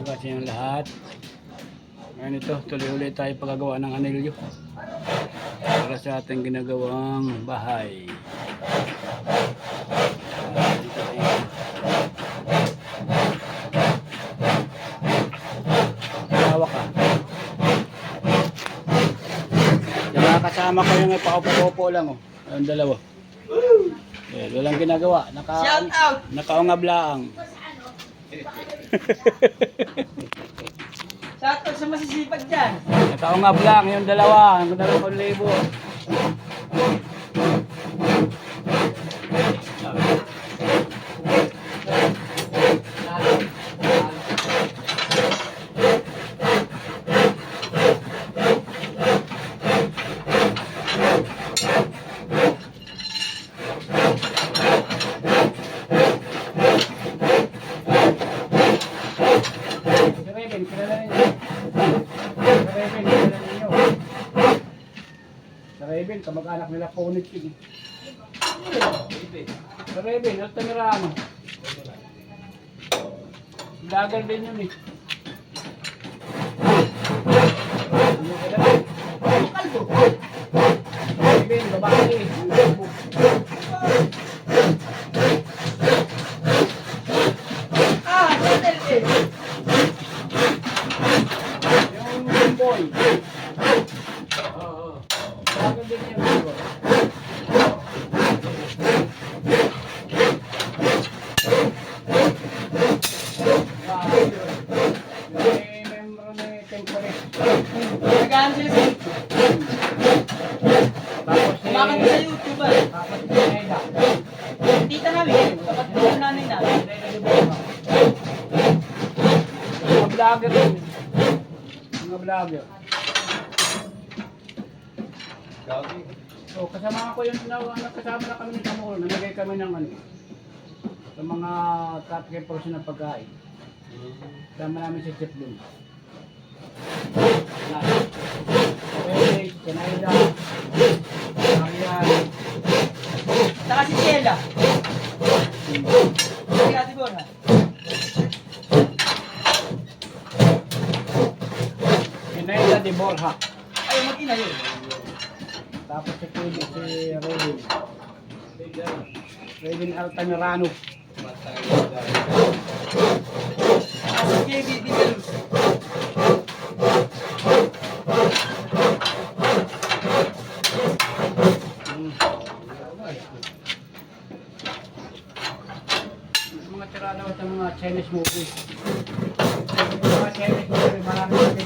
umaga sa inyong lahat. Ngayon ito, tuloy ulit tayo paggagawa ng anilyo para sa ating ginagawang bahay. Hawak ka. Yung mga kasama ko yung paupo-upo lang, oh. Ang dalawa. Eh, walang ginagawa. Nakaungab lang. Shoutout sa masisipag dyan. Nakaungab lang yung dalawa. Ang 2,000. Raven, kamag-anak nila Ponit yun. Sa Raven, Altamirano. Dagal din yun eh. Kalbo. Raven, babae. Channel eh. Yung boy. Oo. Dagal din yun. Nagaan sila sa kumakanta sa YouTube ah. Tapos si Neda. Tita namin, kapag buwan namin na. Mga vlogger yun. Mga vlogger. So kasama ko yung kasama na kami ng Kamuro. Nalagay kami ng ano. Sa mga top portion ng pagkain. Kasama namin si Chef Lung. Okay, Kanayda. Marian. Saka si Sheila. Si Ate Bona. Kanayda de Borja. Ay, mag-ina yun. Tapos si Kuya, si Raven. Raven Altamirano. Saka si JB Digalus. Mga tirada at mga Chinese movie. Mga Chinese movie, marami na din.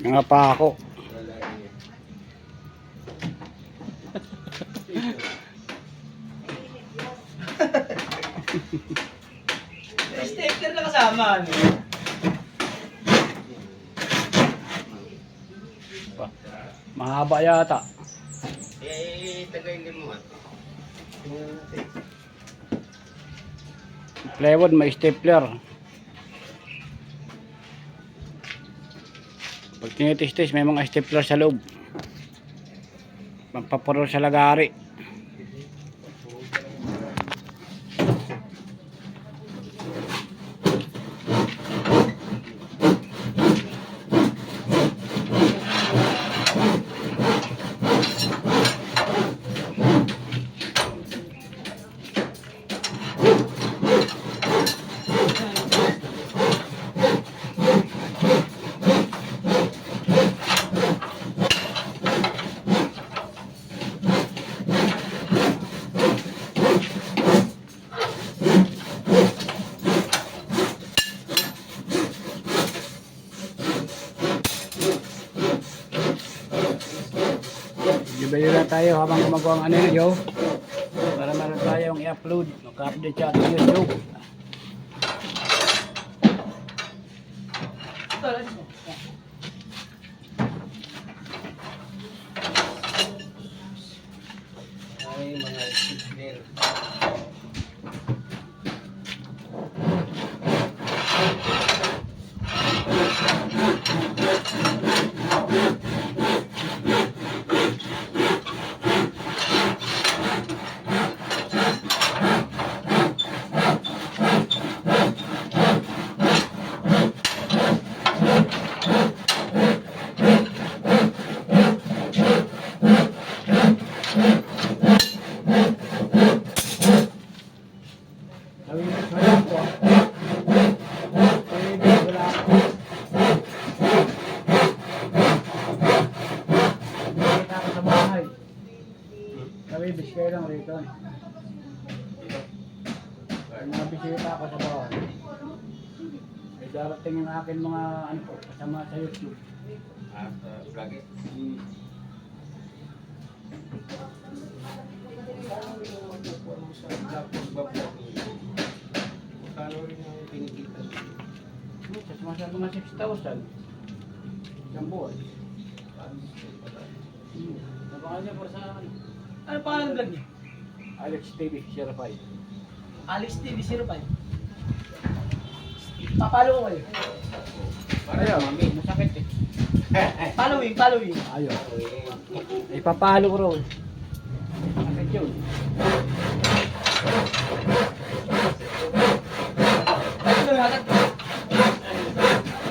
Mga pako. Stapler na kasama. Ano? Mahaba yata. Tagayin mo at. Plywood, may stapler. Pag tinitis-tis, may mga stapler sa loob. Magpapuro sa lagari. Video lang tayo habang gumagawa ang ano nyo. Para meron tayong i-upload. Maka-update siya ating YouTube. Ito, alis mo. Ay, mga signal. Sabi mo, wala po. Sabi mo, wala po. Nakita ko sa bahay. Sabi, biskay lang rito. May mga bisita ako sa bahay. May darating yung akin mga ano po, kasama sa YouTube. Vlog it. Kano rin ang pinikita? Sa sumasal mga 6,000. Isang buwan. Nabangan niya po sa ano. Ano pangalan ng vlog niya? Alex TV, Sierra 5. Alex TV 05. Papalo ko kayo. Ayaw, mami, masakit eh. Following, following. Ayaw. Ipapalo ko rin. Masakit yun. Ito yung halat ko.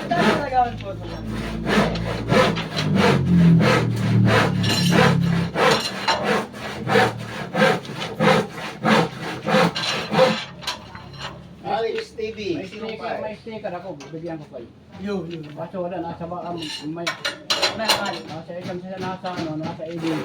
Dahil na nagawan po ito. Alex TV. May sticker ako, bibigyan ko kayo. Yo. Kaso wala, nasa ba, may, May akal. nasa ikam sila, nasa ano, nasa edin.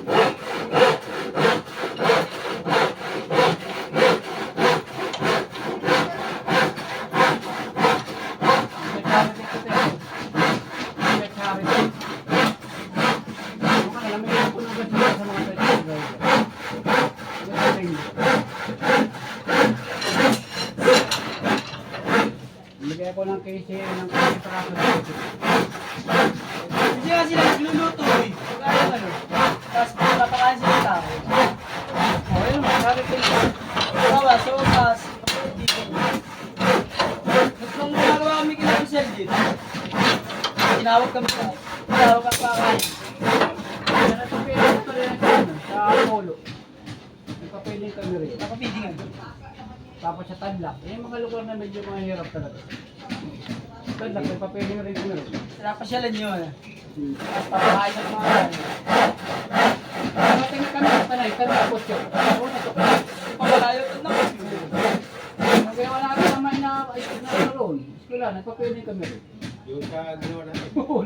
Bigay ko ng case ng case para sa Hindi nga sila nagluluto eh. Kaya ano. Tapos napakain sila ng tao. oh, yun, sabi ko Bawa, sopas. Tapos nung ginagawa kami kila Michelle din, tinawag kami sa tinawag kami pa kain. nagpapiling ko rin sa polo. Nagpapiling kami rin. Nakapidingan. Tapos sa Tadlak, yung mga lugar na medyo mahirap talaga. Tadlak, nagpapiling rin kami rin. Pinapasyalan nyo na. Tapos papakain ng mga kain. Nakating kami sa tanay, kami sa kotse. Ako na to. Pamalayo ito na. Kaya wala ka naman na roon. Eskwela, nagpapiling kami rin. Yung sa ginawa natin. Oo,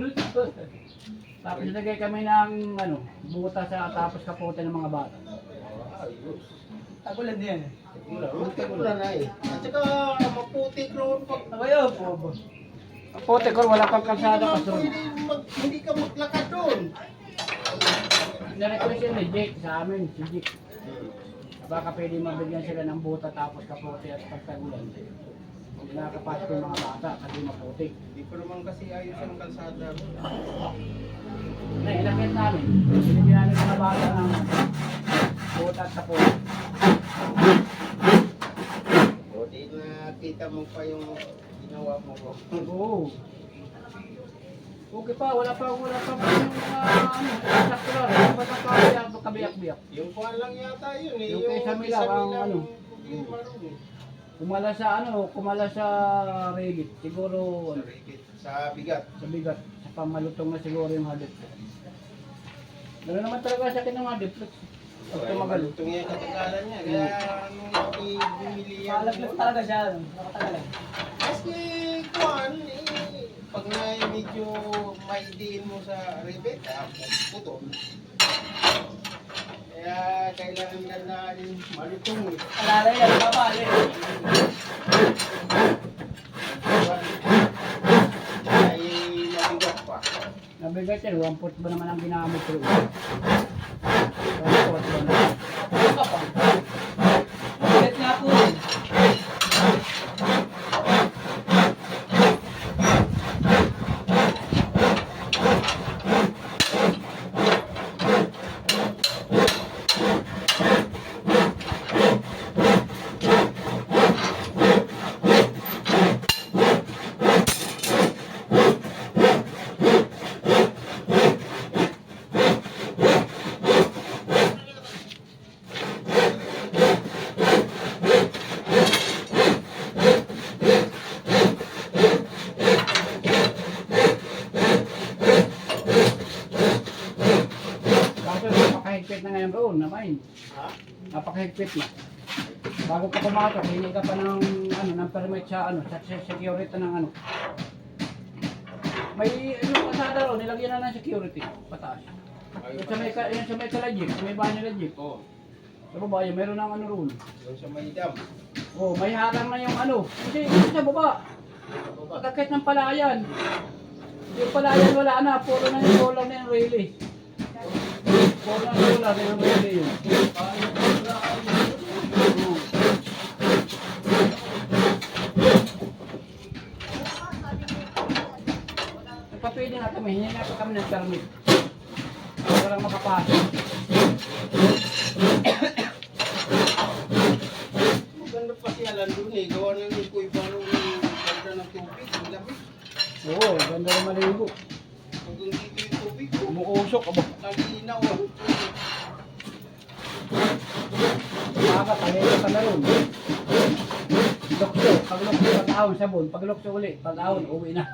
tapos nilagay kami ng ano, buta sa tapos kapote ng mga bata. Ayos. Tagulan din yan eh. Wala na eh. At saka maputik roon pag Abayo po. Kapote ko, wala pang hindi kalsada naman kasi. pwede hindi ka maglakad doon. Nirequest yun ni Jake sa amin, si Jake. Baka pwede mabigyan sila ng buta tapos kapote at pagtagulan. Hindi nakakapasok yung mga bata kasi maputik. Hindi ko naman kasi ayos ang kalsada. Na ilakit namin. Binigyan namin mga bata ng buta at kapote. O di nakita mo pa yung ginawa mo ko. Oo. Okay pa, wala pa yung mga ano, saktular. Wala pa pa kabiyak-biyak. Yung kuha lang yata yun eh. Yung kay Samilaw, ang ano. Hindi marunong eh. Kumala sa Reddit. Siguro ano, Sa bigat. sa bigat. Sa pamalutong na siguro yung hadit. Gano'n naman talaga sa akin ng hadit. Pag tumagal. Malutong yung katagalan niya. Kaya nung bumili yan. Malaglag talaga siya. Nakatagalan. Kasi kuhan eh. Pag na medyo maidiin mo sa rivet, putol. Kaya kailangan ka na rin malutong eh. Alalay yan. Papali. Ay nabigat pa. Nabigat yan, 1 foot ba naman ang ginamit ko? na ngayon roon, na mine. Ha? Napakahigpit na. Bago ka pumatok, hingi ka pa ng, ng permit sa, sa security ng May, kasada roon, nilagyan na ng security, pataas. Yung sa may kalajik, sa may bahay nila jeep. Oo. Sa baba, yung meron ng roon. Yung sa may dam. Oh, may harang na yung Kasi ito sa baba. Pagkakit ng palayan. Yung palayan wala na, puro na yung solar na yung relay. Puro na yung solar na yung relay yun. Nagpapwede nga kami, hindi na kami ng permit. Walang makapasok. Maganda pa siya lang doon eh. Gawa na yung kuiba nung ganda ng tubig. Ang lamig. Oo, ganda na maligo. Hanggang dito yung tubig. Umuusok, abo. Kalinaw ah. Umaga, talero ka na ron. Lukso, pag lukso, pag-ahon, sabon. Pag lukso ulit, pag-ahon, uwi na.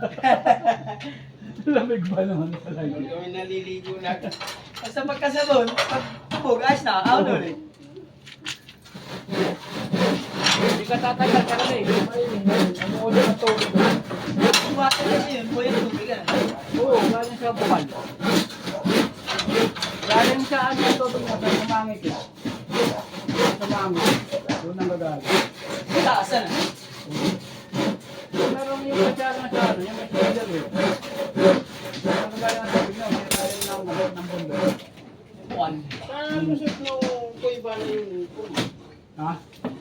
Lamig ba naman talaga? Pag kami naliligo na. Basta pagkasabon, pag tubog, ayos na, ako ulit. Hindi ka tatagal ka na eh. Ang ulo ng tubig. Buwate na yun, po yung tubig ah. Oo, galing sa bukal. Galing sa ang tubig mo, sa sumangit eh. Sa sumangit. Doon ang gagaling. Taasan ah. Meron yung katsara na sa yung may spider eh. Ang gagaling ng tubig na, may galing ng bundok. Buwan. Saan mo siya nung kuiba na yung kurma? Ha?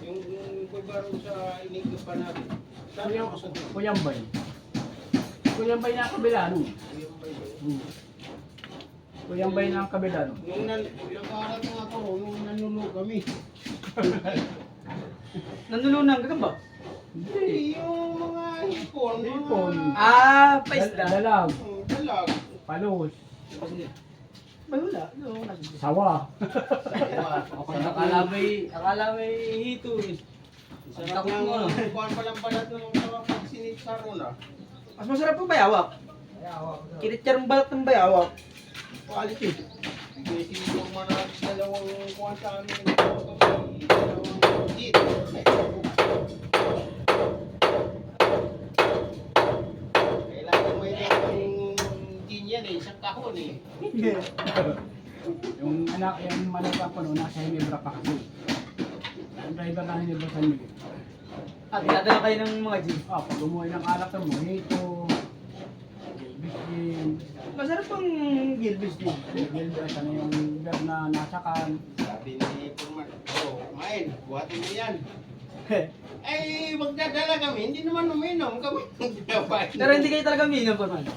Yung kuiba rin sa inigdo pa natin. Saan mo sa doon? Kuyambay. Kuyambay na kabila nun. Kuyambay na kabila nun. Nung nakarat nga ako, nung nanulo kami. Nanulunan ka ba? Hindi, yung mga hipon. Hipon. Ah, paisda. Dalag. Dalag. Palos. Ba wala? No, Sawa. akala may hito eh. Sarap Takot ng mo, no? kuhan palang balat nung pagsinit sa ron ah. Mas masarap po bayawak. Kinitjar ang balat ng bayawak. Quality. Bigay si Norman na dalawang kuhan sa amin. Dalawang hit. Kailangan may dalawang gin yan eh, isang kahon eh. Yung anak, yung manugang ko noon, nasa Hinebra pa kasi. Yung driver na Hinebra sa Miguel. At dinadala kayo ng mga gin. Pag umuwi ng alak ng mojito, biskin, Masarap pang gilbis din. gilbis, ano yung beer na nasakan. Sabi ni Norman, kumain, buhatin mo yan. Ay, magdadala kami, hindi naman uminom kami. Pero hindi kayo talaga minum pa man.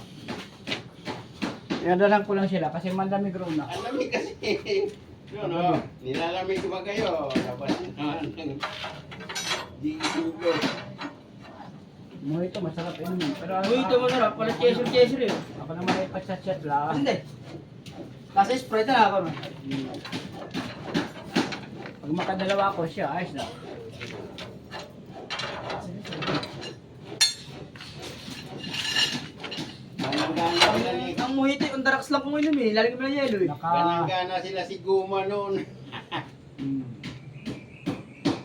Inadalang ko lang sila kasi mandamig roon na. Ang lamig kasi. Yun o, nilalamig ba kayo? Tapos naman ng G-Sugar. Mojito, masarap inumin. Pero Uy, ito masarap. Pala cheser eh. Ako naman ay pagsachat lang. Hindi. Kasi Sprite na ako man. Pag makadalawa ko siya, ayos na. Ganang-gana sila ni... Ang mojito, yung daraks lang kung inumin. Lalagyan mo ng yelo eh. Ganang-gana sila si Guma noon. Hmm.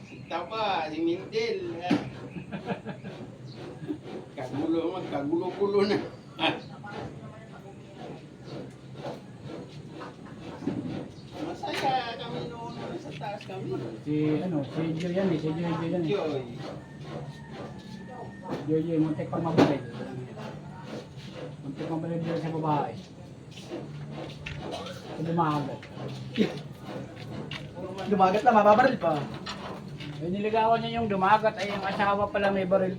Si Tapa, si Mindel. Kagulo-gulo na. Masaya kami noon sa taas kami. Si Joy yan eh, si Joy yan eh. Joy. Joy, muntik pang mabalid. Muntik mabalid dyan sa babae. Sa dumagat. Dumagat na, mababaril pa. Ay niligawan niya yung dumagat ay yung asawa pala may baril.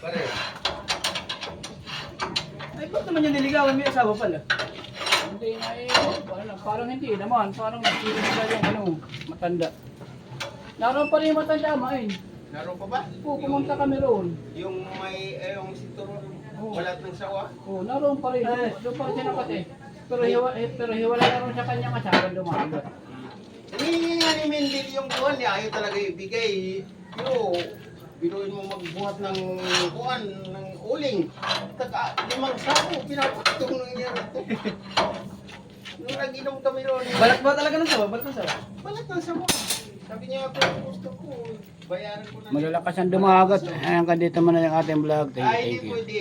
Pare. Ay, ba't naman yung niligawan? May asawa pala. Hindi na eh, parang hindi naman, parang nagsirin sila yung matanda. Naroon pa rin yung matanda, main. Naroon pa ba? Pumunta kami roon. Yung may, yung sinturon, walat ng sawa. Naroon pa rin, doon pa rin siya nakati. Pero hiwala na rin sa kanyang asawa dumagat. Hinihingi nga ni Mendel yung buwan niya, ayaw talaga ibigay. Yo, biruin mo magbuhat ng buwan, ng uling. Taga 5 sako, pinapatong ng niya ito. Nung nag-inom kami ron, Balat ba talaga ng sawa? Balat ng sawa? balat ng sama. Sabi niya ako, gusto ko, bayaran ko na. Malalakas ang dumagat. Ayan ka dito man ang ating vlog. Thank you, Ay, thank hindi you. pwede.